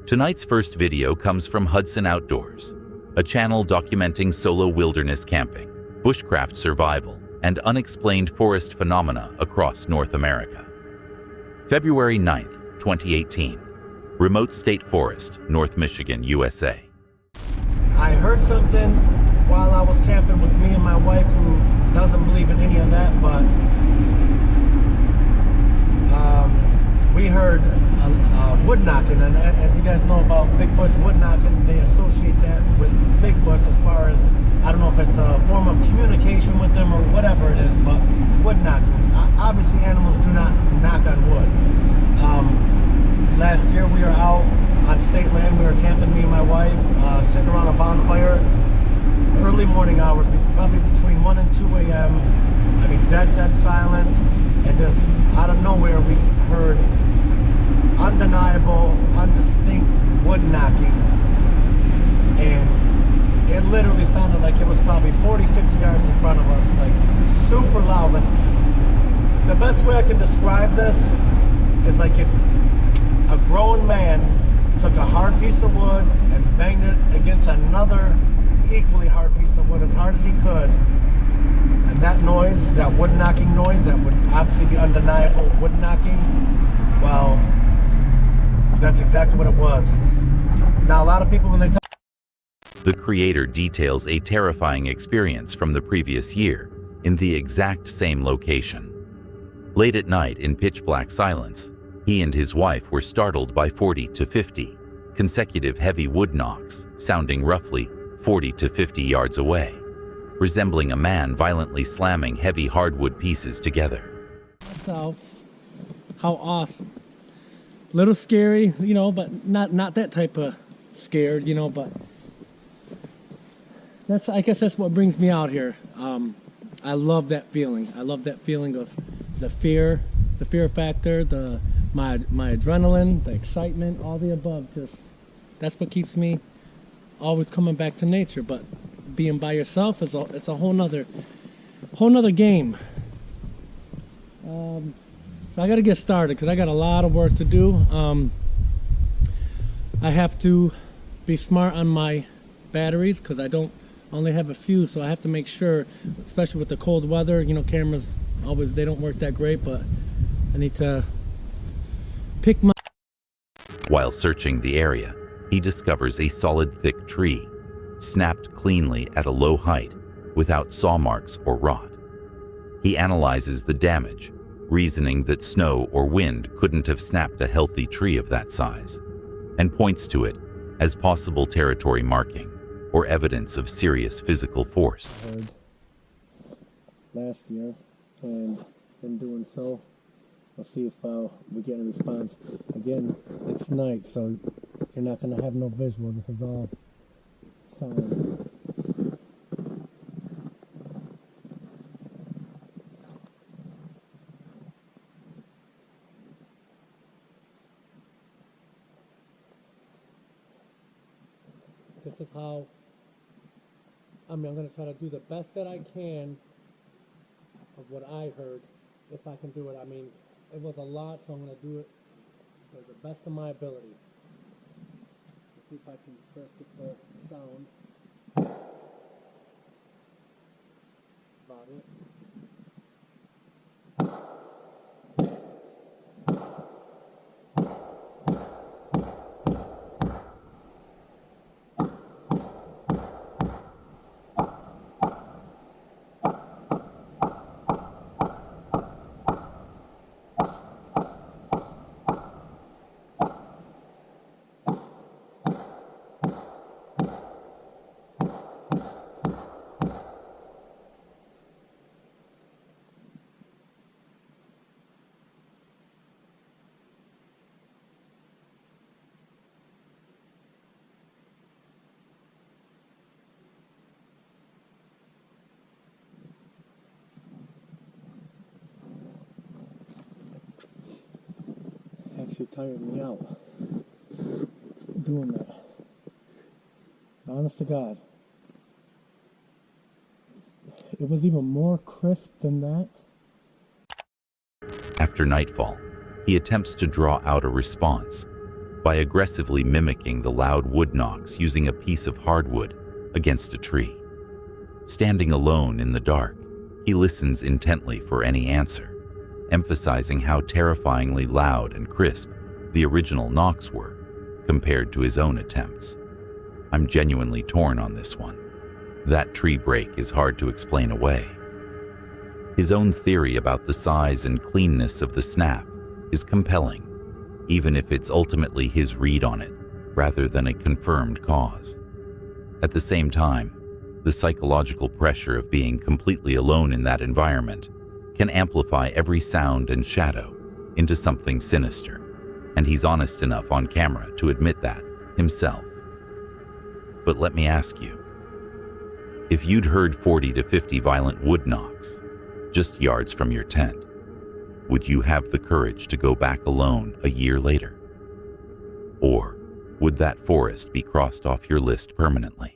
Tonight's first video comes from Hudson Outdoors, a channel documenting solo wilderness camping, bushcraft survival, and unexplained forest phenomena across North America. February 9th, 2018, Remote State Forest, North Michigan, USA. I heard something while I was camping with me and my wife, who doesn't believe in any of that, but we heard wood knocking, and as you guys know about Bigfoot's wood knocking, they associate that with Bigfoot's as far as, I don't know if it's a form of communication with them or whatever it is, but wood knocking. Obviously animals do not knock on wood. Last year we were out on state land, we were camping, me and my wife, sitting around a bonfire, early morning hours, probably between 1 and 2 a.m. I mean, dead silent, and just out of nowhere we heard undeniable, undistinct wood knocking, and it literally sounded like it was probably 40-50 yards in front of us, like super loud. Like, the best way I can describe this is like if a grown man took a hard piece of wood and banged it against another equally hard piece of wood as hard as he could, and that noise, that wood knocking noise, that would obviously be undeniable wood knocking, well, that's exactly what it was. Now, a lot of people, when they talk... The creator details a terrifying experience from the previous year in the exact same location. Late at night, in pitch-black silence, he and his wife were startled by 40 to 50 consecutive heavy wood knocks, sounding roughly 40 to 50 yards away, resembling a man violently slamming heavy hardwood pieces together. So, how awesome. Little scary, you know, but not that type of scared, you know, but I guess that's what brings me out here. I love that feeling. I love that feeling of the fear factor, my adrenaline, the excitement, all the above. Just, that's what keeps me always coming back to nature. But being by yourself it's a whole nother game. So I got to get started because I got a lot of work to do. I have to be smart on my batteries because I only have a few, so I have to make sure, especially with the cold weather, you know, cameras always, they don't work that great, but I need to pick my... While searching the area, he discovers a solid thick tree, snapped cleanly at a low height without saw marks or rot. He analyzes the damage, reasoning that snow or wind couldn't have snapped a healthy tree of that size, and points to it as possible territory marking or evidence of serious physical force. Last year, and in doing so, we'll see if we get a response. Again, it's night, so you're not going to have no visual. This is all sound. This is how, I'm going to try to do the best that I can of what I heard, if I can do it. I mean, it was a lot, so I'm going to do it to the best of my ability. Let's see if I can first get the sound. About it. actually tired me out doing that. Honest to God. It was even more crisp than that. After nightfall, he attempts to draw out a response by aggressively mimicking the loud wood knocks using a piece of hardwood against a tree. Standing alone in the dark, he listens intently for any answer, emphasizing how terrifyingly loud and crisp the original knocks were compared to his own attempts. I'm genuinely torn on this one. That tree break is hard to explain away. His own theory about the size and cleanness of the snap is compelling, even if it's ultimately his read on it rather than a confirmed cause. At the same time, the psychological pressure of being completely alone in that environment can amplify every sound and shadow into something sinister, and he's honest enough on camera to admit that himself. But let me ask you, if you'd heard 40 to 50 violent wood knocks just yards from your tent, would you have the courage to go back alone a year later? Or would that forest be crossed off your list permanently?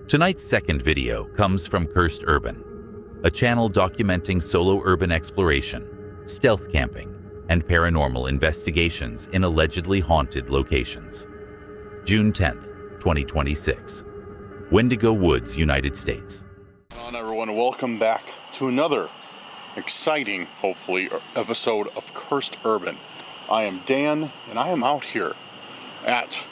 Tonight's second video comes from Cursed Urban, a channel documenting solo urban exploration, stealth camping, and paranormal investigations in allegedly haunted locations. June 10th, 2026. Wendigo Woods, United States. Hello everyone, welcome back to another exciting, hopefully, episode of Cursed Urban. I am Dan, and I am out here at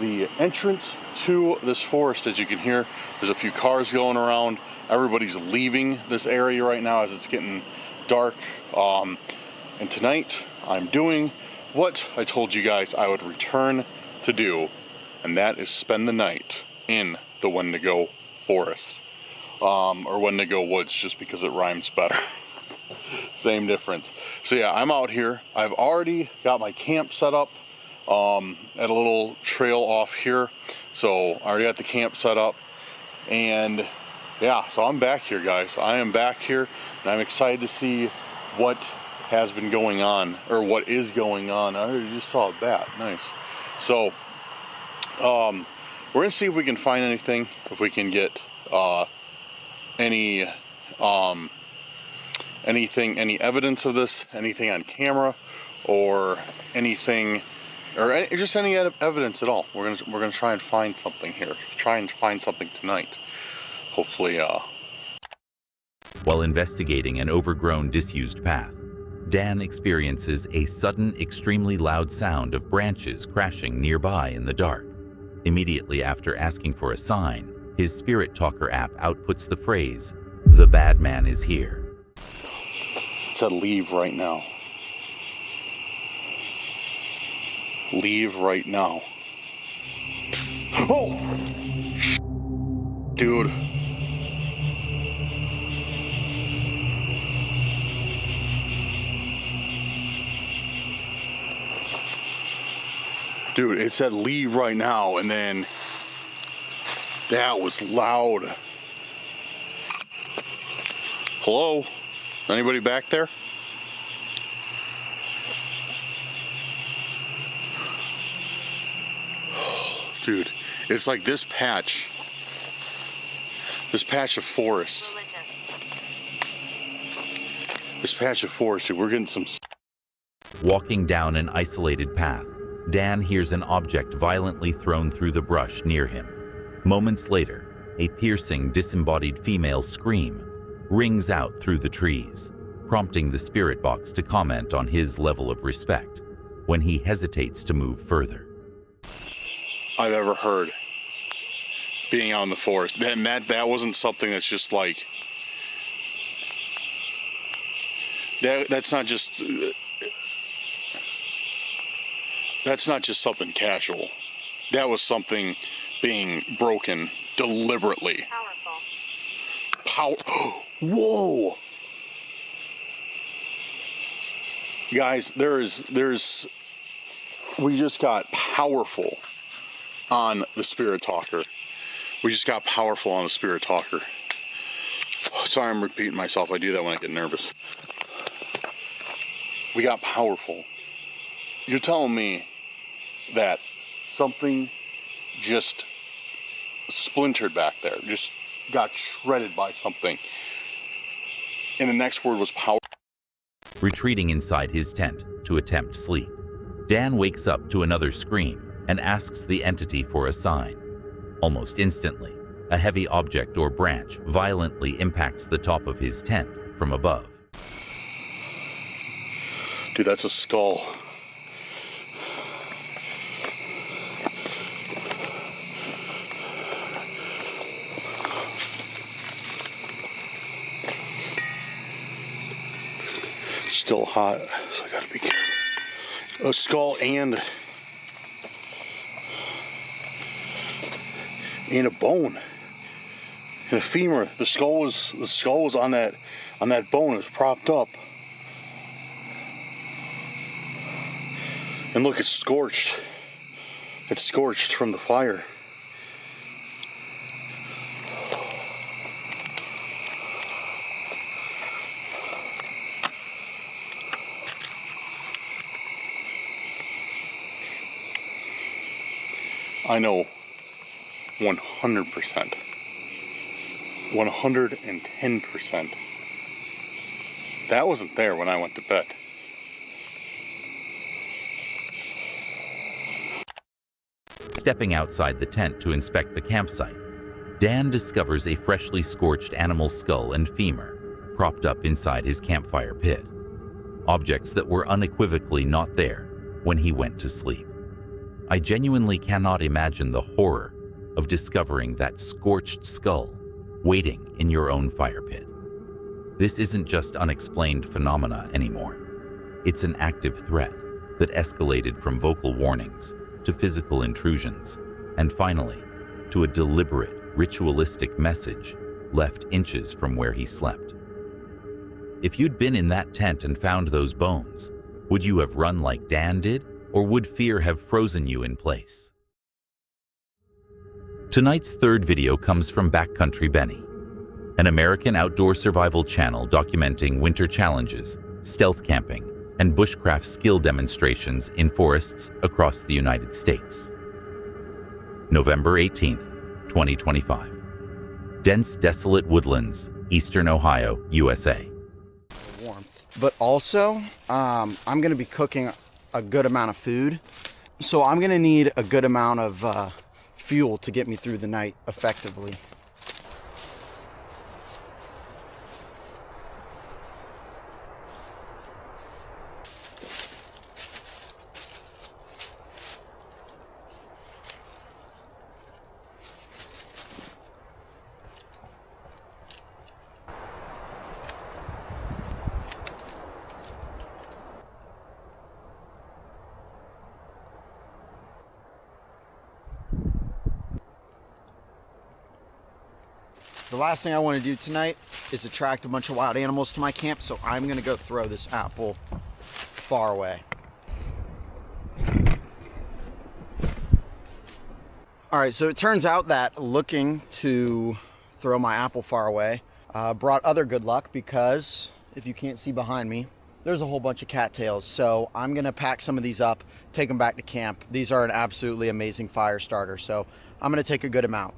the entrance to this forest. As you can hear, there's a few cars going around. Everybody's leaving this area right now as it's getting dark. And tonight, I'm doing what I told you guys I would return to do, and that is spend the night in the Wendigo Forest. Or Wendigo Woods, just because it rhymes better. Same difference. So yeah, I'm out here. I've already got my camp set up at a little trail off here. So I already got the camp set up. And yeah, so I'm back here, guys. I am back here, and I'm excited to see what has been going on, or what is going on. I already just saw a bat. Nice. So we're gonna see if we can find anything, if we can get any evidence of this, anything on camera, or anything, or just any evidence at all. We're gonna try and find something here. Try and find something tonight. Hopefully. While investigating an overgrown, disused path, Dan experiences a sudden, extremely loud sound of branches crashing nearby in the dark. Immediately after asking for a sign, his Spirit Talker app outputs the phrase, "The bad man is here." It said leave right now. Leave right now. Oh! Dude. Dude, it said leave right now, and then that was loud. Hello? Anybody back there? Dude, it's like this patch of forest. This patch of forest, dude, we're getting some... Walking down an isolated path, Dan hears an object violently thrown through the brush near him. Moments later, a piercing, disembodied female scream rings out through the trees, prompting the spirit box to comment on his level of respect when he hesitates to move further. I've ever heard being out in the forest. And that wasn't something that's just like... That's not just something casual. That was something being broken deliberately. Powerful. Whoa! Guys, we just got powerful on the Spirit Talker. Sorry, I'm repeating myself. I do that when I get nervous. we got powerful. You're telling me that something just splintered back there, just got shredded by something. And the next word was power. Retreating inside his tent to attempt sleep, Dan wakes up to another scream and asks the entity for a sign. Almost instantly, a heavy object or branch violently impacts the top of his tent from above. Dude, that's a skull. Still hot, so I gotta be careful. A skull and a bone and a femur. The skull was on that bone. It was propped up. And look, it's scorched. It's scorched from the fire. I know 100%, 110%. That wasn't there when I went to bed. Stepping outside the tent to inspect the campsite, Dan discovers a freshly scorched animal skull and femur propped up inside his campfire pit. Objects that were unequivocally not there when he went to sleep. I genuinely cannot imagine the horror of discovering that scorched skull waiting in your own fire pit. This isn't just unexplained phenomena anymore. It's an active threat that escalated from vocal warnings to physical intrusions, and finally, to a deliberate, ritualistic message left inches from where he slept. If you'd been in that tent and found those bones, would you have run like Dan did, or would fear have frozen you in place? Tonight's third video comes from Backcountry Benny, an American outdoor survival channel documenting winter challenges, stealth camping, and bushcraft skill demonstrations in forests across the United States. November 18th, 2025. Dense, desolate woodlands, Eastern Ohio, USA. Warmth. But also, I'm going to be cooking a good amount of food, so I'm going to need a good amount of fuel to get me through the night effectively. The last thing I want to do tonight is attract a bunch of wild animals to my camp, so I'm going to go throw this apple far away. All right, so it turns out that looking to throw my apple far away brought other good luck, because if you can't see behind me, there's a whole bunch of cattails. So I'm going to pack some of these up, take them back to camp. These are an absolutely amazing fire starter, so I'm going to take a good amount.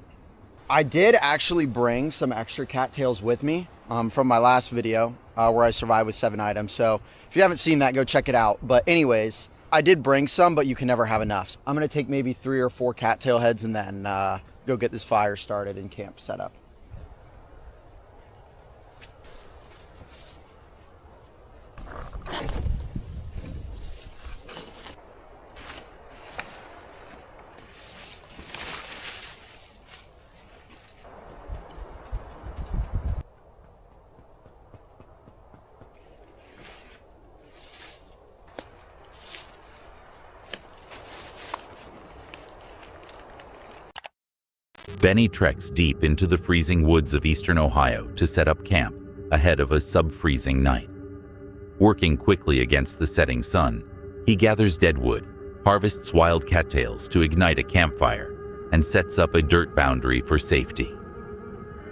I did actually bring some extra cattails with me from my last video where I survived with 7 items. So if you haven't seen that, go check it out. But anyways, I did bring some, but you can never have enough. I'm gonna take maybe 3 or 4 cattail heads and then go get this fire started and camp set up. Benny treks deep into the freezing woods of eastern Ohio to set up camp ahead of a sub-freezing night. Working quickly against the setting sun, he gathers deadwood, harvests wild cattails to ignite a campfire, and sets up a dirt boundary for safety.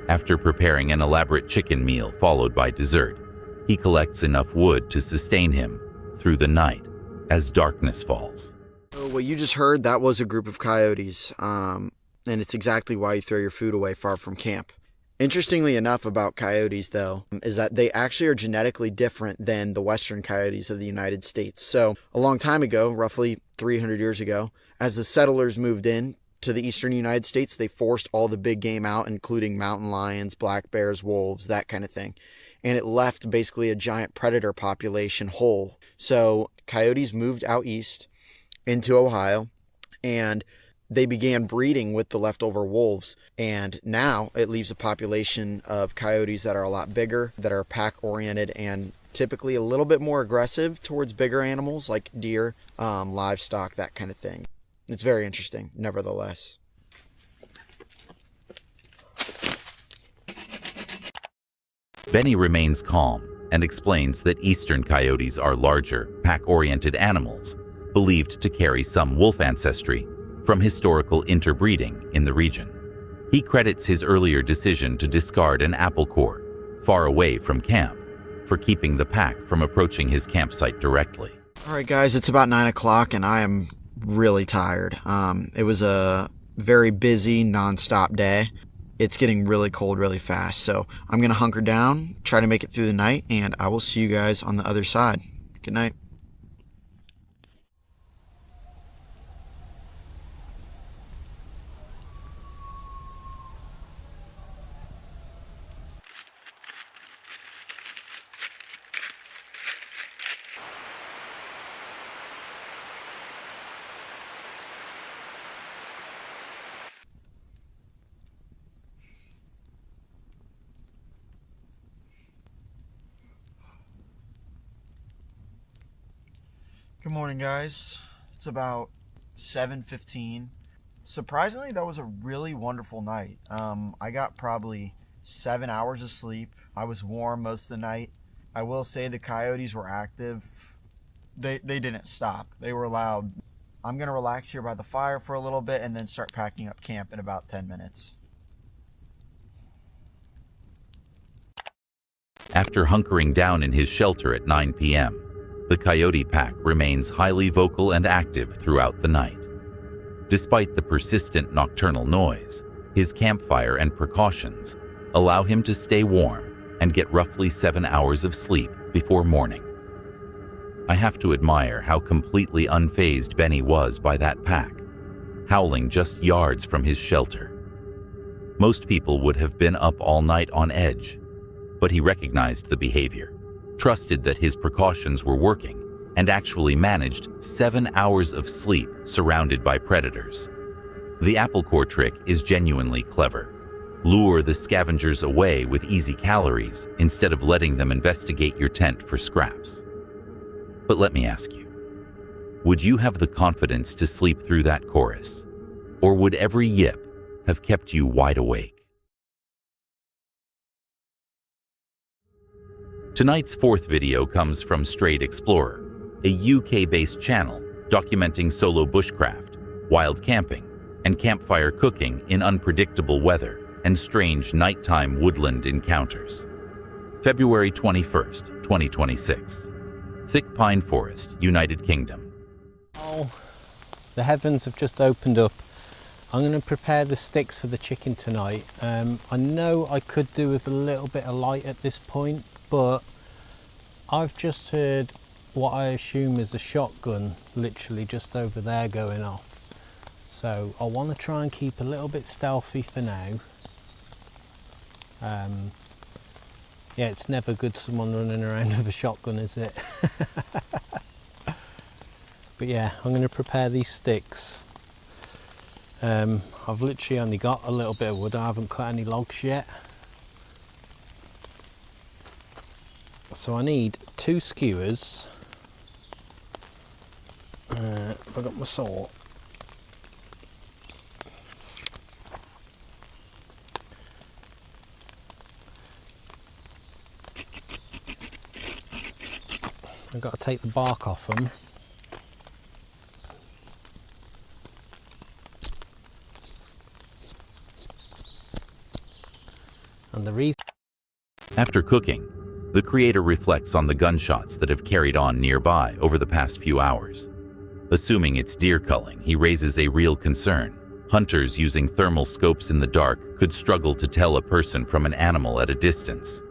After preparing an elaborate chicken meal followed by dessert, he collects enough wood to sustain him through the night as darkness falls. So what you just heard, that was a group of coyotes, and it's exactly why you throw your food away far from camp. Interestingly enough about coyotes, though, is that they actually are genetically different than the western coyotes of the United States. So a long time ago, roughly 300 years ago, as the settlers moved in to the eastern United States, they forced all the big game out, including mountain lions, black bears, wolves, that kind of thing. And it left basically a giant predator population whole. So coyotes moved out east into Ohio, and they began breeding with the leftover wolves. And now it leaves a population of coyotes that are a lot bigger, that are pack-oriented, and typically a little bit more aggressive towards bigger animals like deer, livestock, that kind of thing. It's very interesting, nevertheless. Benny remains calm and explains that eastern coyotes are larger, pack-oriented animals, believed to carry some wolf ancestry from historical interbreeding in the region. He credits his earlier decision to discard an apple core far away from camp for keeping the pack from approaching his campsite directly. All right, guys, it's about 9 o'clock, and I am really tired. It was a very busy, non-stop day. It's getting really cold really fast, so I'm gonna hunker down, try to make it through the night, and I will see you guys on the other side. Good night. Good morning, guys. It's about 7:15. Surprisingly, that was a really wonderful night. I got probably 7 hours of sleep. I was warm most of the night. I will say the coyotes were active. They didn't stop. They were loud. I'm gonna relax here by the fire for a little bit and then start packing up camp in about 10 minutes. After hunkering down in his shelter at 9 p.m., the coyote pack remains highly vocal and active throughout the night. Despite the persistent nocturnal noise, his campfire and precautions allow him to stay warm and get roughly 7 hours of sleep before morning. I have to admire how completely unfazed Benny was by that pack, howling just yards from his shelter. Most people would have been up all night on edge, but he recognized the behavior, trusted that his precautions were working, and actually managed 7 hours of sleep surrounded by predators. The apple core trick is genuinely clever. Lure the scavengers away with easy calories instead of letting them investigate your tent for scraps. But let me ask you, would you have the confidence to sleep through that chorus? Or would every yip have kept you wide awake? Tonight's fourth video comes from Strayed Explorer, a UK-based channel documenting solo bushcraft, wild camping, and campfire cooking in unpredictable weather and strange nighttime woodland encounters. February 21st, 2026. Thick Pine Forest, United Kingdom. Oh, the heavens have just opened up. I'm going to prepare the sticks for the chicken tonight. I know I could do with a little bit of light at this point, but I've just heard what I assume is a shotgun literally just over there going off. So I want to try and keep a little bit stealthy for now. Yeah, it's never good someone running around with a shotgun, is it? But yeah, I'm going to prepare these sticks. I've literally only got a little bit of wood. I haven't cut any logs yet. So I need 2 skewers. I've got my saw. I've got to take the bark off them. And the reason... After cooking, The creator reflects on the gunshots that have carried on nearby over the past few hours. Assuming it's deer culling, he raises a real concern. Hunters using thermal scopes in the dark could struggle to tell a person from an animal at a distance.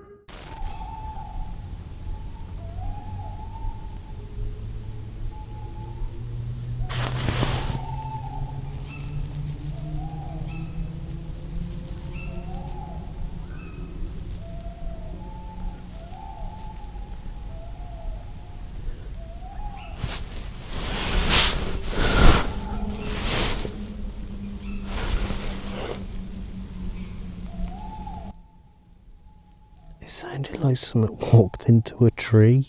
It sounded like someone walked into a tree.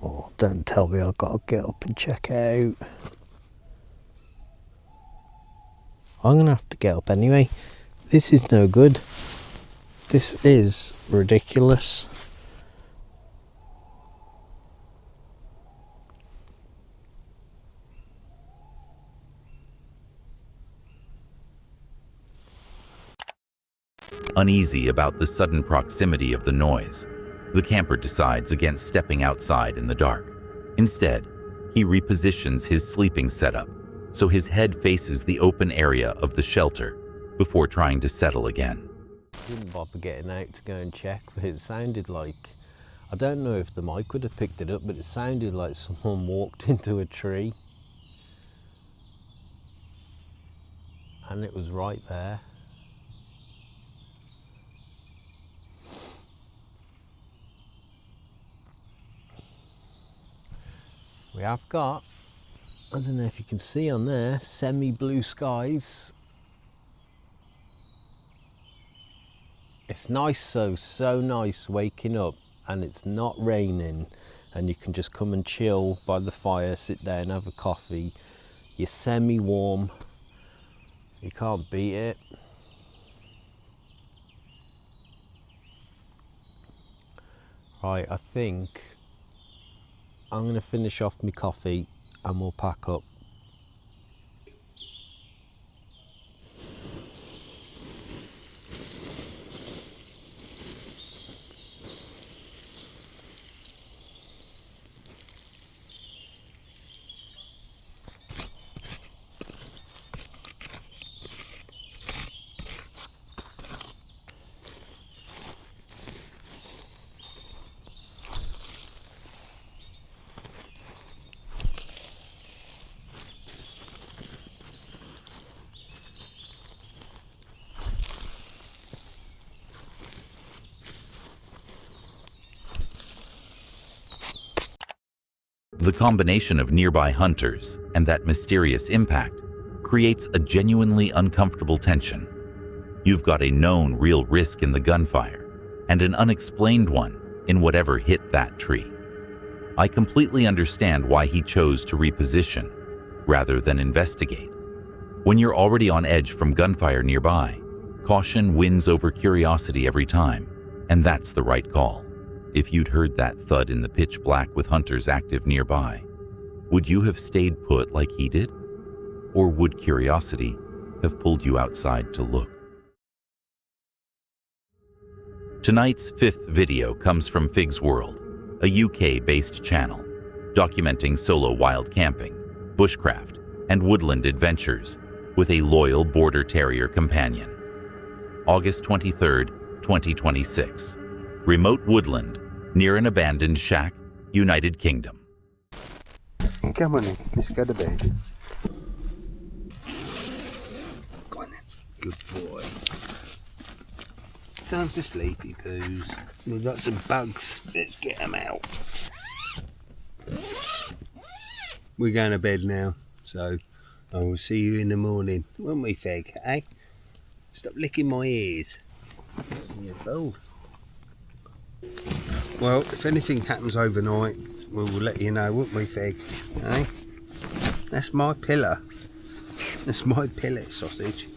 Oh, don't tell me I've got to get up and check it out. I'm going to have to get up anyway. This is no good. This is ridiculous. Uneasy about the sudden proximity of the noise, the camper decides against stepping outside in the dark. Instead, he repositions his sleeping setup so his head faces the open area of the shelter before trying to settle again. Didn't bother getting out to go and check, but it sounded like, I don't know if the mic would have picked it up, but it sounded like someone walked into a tree. And it was right there. We have got, I don't know if you can see on there, semi-blue skies. It's nice, so nice waking up and it's not raining and you can just come and chill by the fire, sit down, have a coffee. You're semi-warm, you can't beat it. Right, I think I'm going to finish off my coffee and we'll pack up. The combination of nearby hunters and that mysterious impact creates a genuinely uncomfortable tension. You've got a known real risk in the gunfire and an unexplained one in whatever hit that tree. I completely understand why he chose to reposition rather than investigate. When you're already on edge from gunfire nearby, caution wins over curiosity every time, and that's the right call. If you'd heard that thud in the pitch black with hunters active nearby, would you have stayed put like he did? Or would curiosity have pulled you outside to look? Tonight's fifth video comes from Fig's World, a UK-based channel documenting solo wild camping, bushcraft, and woodland adventures with a loyal border terrier companion. August 23rd, 2026. Remote woodland near an abandoned shack, United Kingdom. Come on in, let's go to bed. Go on then. Good boy. Time for sleepy poos. We've got some bugs. Let's get them out. We're going to bed now, so I will see you in the morning, won't we, Feg? Eh? Stop licking my ears. You fool. Well, if anything happens overnight, we'll let you know, won't we, Feg? Eh? That's my pillar. That's my pillet sausage.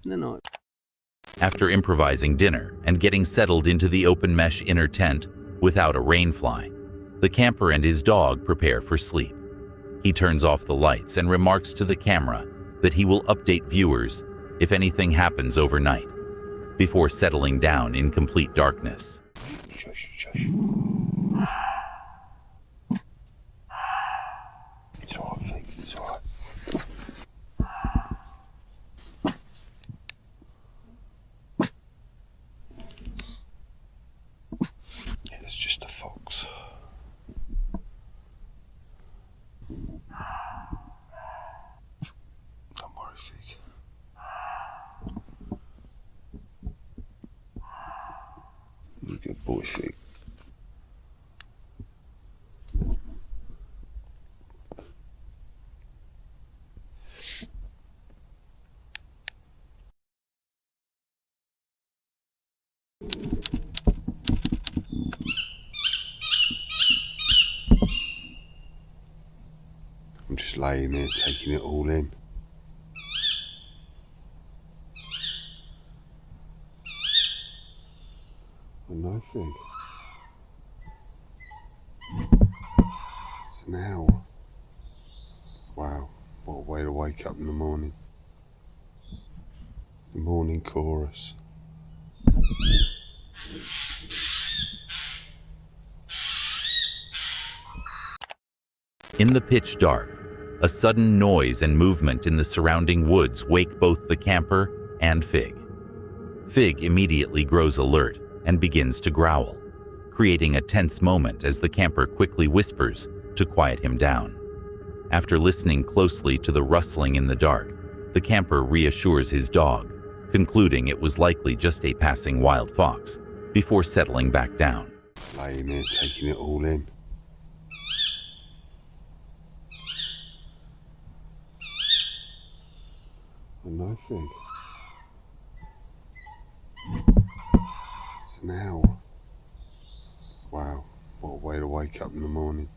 No night. After improvising dinner and getting settled into the open mesh inner tent without a rainfly, the camper and his dog prepare for sleep. He turns off the lights and remarks to the camera that he will update viewers if anything happens overnight, before settling down in complete darkness. Shush, shush. It's all right, Fig. It's all right. Yeah, it's just a fox. Don't worry, Fig. You're a good boy, Fig. I'm just laying there taking it all in. A no Fig. It's an owl. Wow, what a way to wake up in the morning. The morning chorus. In the pitch dark, a sudden noise and movement in the surrounding woods wake both the camper and Fig. Fig immediately grows alert and begins to growl, creating a tense moment as the camper quickly whispers to quiet him down. After listening closely to the rustling in the dark, the camper reassures his dog, concluding it was likely just a passing wild fox, before settling back down. Laying there taking it all in. A no Fig. It's an owl. Wow, what a way to wake up in the morning.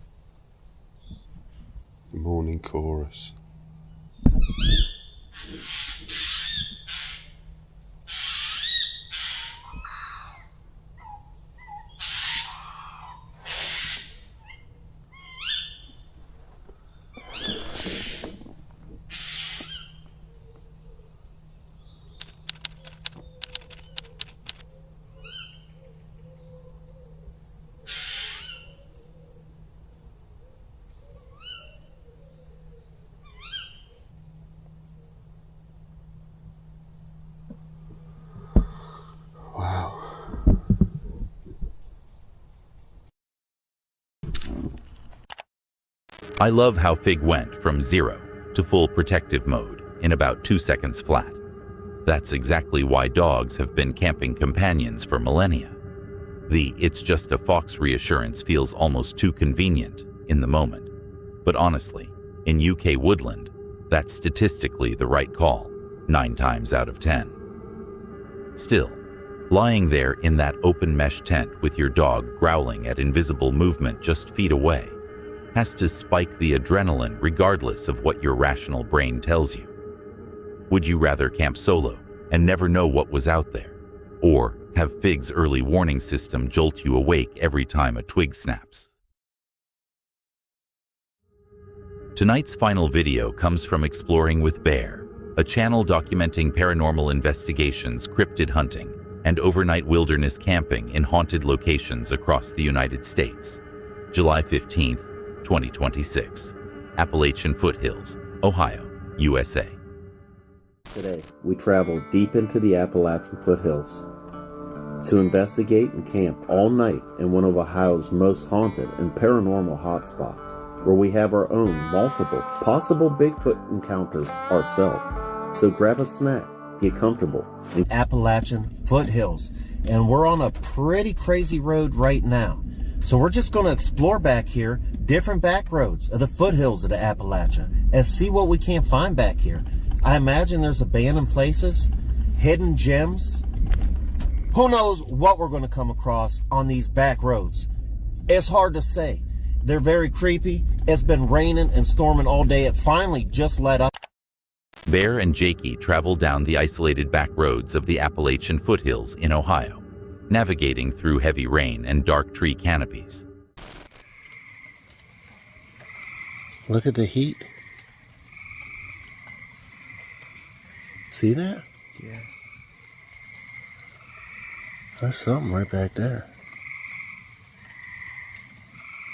The morning chorus. Wow. I love how Fig went from 0 to full protective mode in about 2 seconds flat. That's exactly why dogs have been camping companions for millennia. The "it's just a fox" reassurance feels almost too convenient in the moment. But honestly, in UK woodland, that's statistically the right call, 9 times out of 10. Still, lying there in that open mesh tent with your dog growling at invisible movement just feet away has to spike the adrenaline regardless of what your rational brain tells you. Would you rather camp solo and never know what was out there, or have Fig's early warning system jolt you awake every time a twig snaps? Tonight's final video comes from Exploring with Bear, a channel documenting paranormal investigations, cryptid hunting, and overnight wilderness camping in haunted locations across the United States. July 15th, 2026. Appalachian foothills, Ohio, USA. Today, we traveled deep into the Appalachian foothills to investigate and camp all night in one of Ohio's most haunted and paranormal hotspots, where we have our own multiple possible Bigfoot encounters ourselves. So grab a snack, get comfortable. Appalachian foothills, and we're on a pretty crazy road right now. So we're just going to explore back here, different back roads of the foothills of the Appalachian, and see what we can find back here. I imagine there's abandoned places, hidden gems. Who knows what we're going to come across on these back roads? It's hard to say. They're very creepy. It's been raining and storming all day. It finally just let up. Bear and Jakey travel down the isolated back roads of the Appalachian foothills in Ohio, navigating through heavy rain and dark tree canopies. Look at the heat. See that? Yeah. There's something right back there.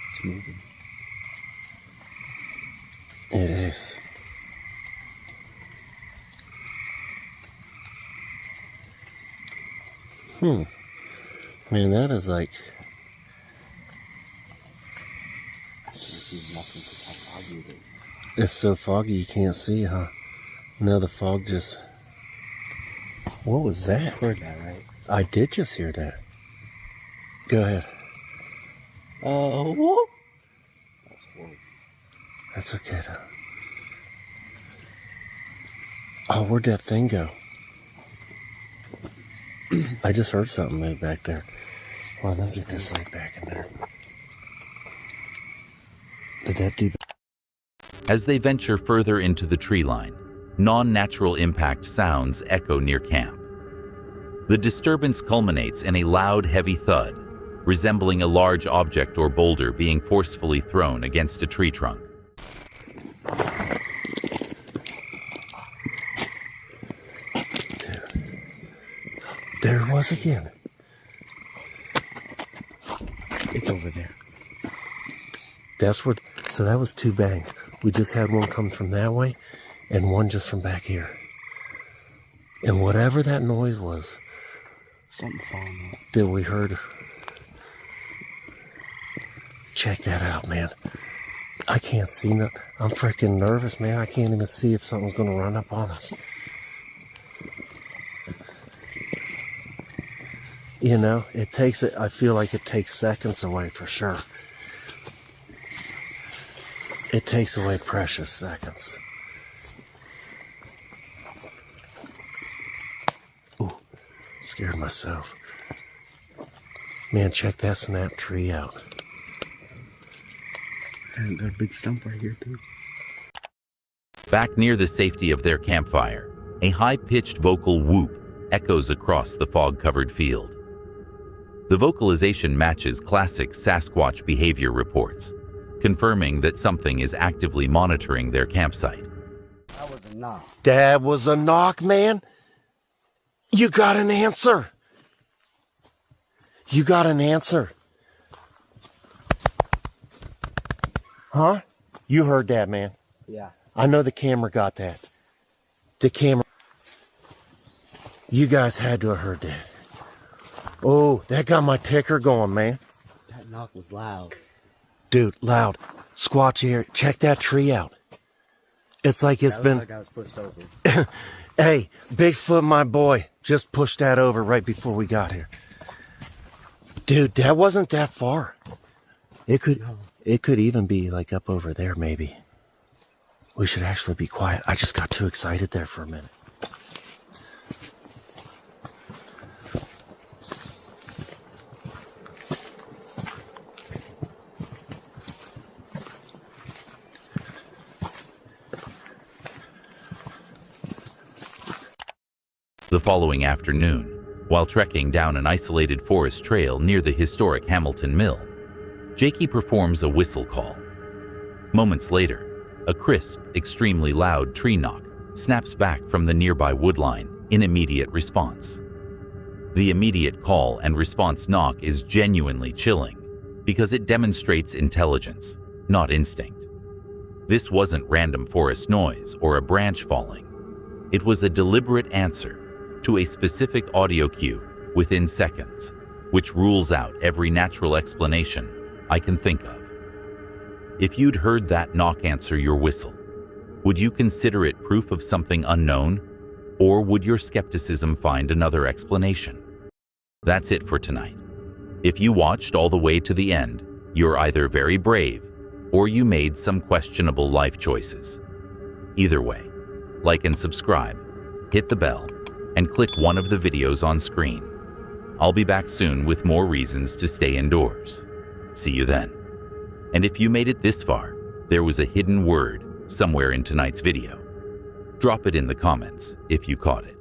It's moving. It is. Man, that is like... It's so foggy you can't see, huh? Now the fog just... What was that? You heard that, right? I did just hear that. Go ahead. Whoop. That's horrible. That's okay, though. Oh, where'd that thing go? I just heard something move back there. Well, let's get this light back in there. Did that do... As they venture further into the tree line, non-natural impact sounds echo near camp. The disturbance culminates in a loud, heavy thud, resembling a large object or boulder being forcefully thrown against a tree trunk. There it was again. It's over there. That's what... So that was 2 bangs. We just had one come from that way and one just from back here. And whatever that noise was... Something falling off. That we heard... Check that out, man. I can't see nothing. I'm freaking nervous, man. I can't even see if something's going to run up on us. You know, it takes it. I feel like it takes seconds away for sure. It takes away precious seconds. Ooh, scared myself. Man, check that snap tree out. There's a big stump right here, too. Back near the safety of their campfire, a high-pitched vocal whoop echoes across the fog-covered field. The vocalization matches classic Sasquatch behavior reports, confirming that something is actively monitoring their campsite. That was a knock. That was a knock, man. You got an answer. You got an answer. Huh? You heard that, man. Yeah. I know the camera got that. The camera. You guys had to have heard that. Oh, that got my ticker going, man. That knock was loud. Dude, loud. Squatch here. Check that tree out. It's like it's been... Like I was pushed over. Hey, Bigfoot, my boy, just pushed that over right before we got here. Dude, that wasn't that far. It could even be like up over there, maybe. We should actually be quiet. I just got too excited there for a minute. The following afternoon, while trekking down an isolated forest trail near the historic Hamilton Mill, Jakey performs a whistle call. Moments later, a crisp, extremely loud tree knock snaps back from the nearby woodline in immediate response. The immediate call and response knock is genuinely chilling because it demonstrates intelligence, not instinct. This wasn't random forest noise or a branch falling. It was a deliberate answer to a specific audio cue within seconds, which rules out every natural explanation I can think of. If you'd heard that knock answer your whistle, would you consider it proof of something unknown, or would your skepticism find another explanation? That's it for tonight. If you watched all the way to the end, you're either very brave or you made some questionable life choices. Either way, like and subscribe, hit the bell, and click one of the videos on screen. I'll be back soon with more reasons to stay indoors. See you then. And if you made it this far, there was a hidden word somewhere in tonight's video. Drop it in the comments if you caught it.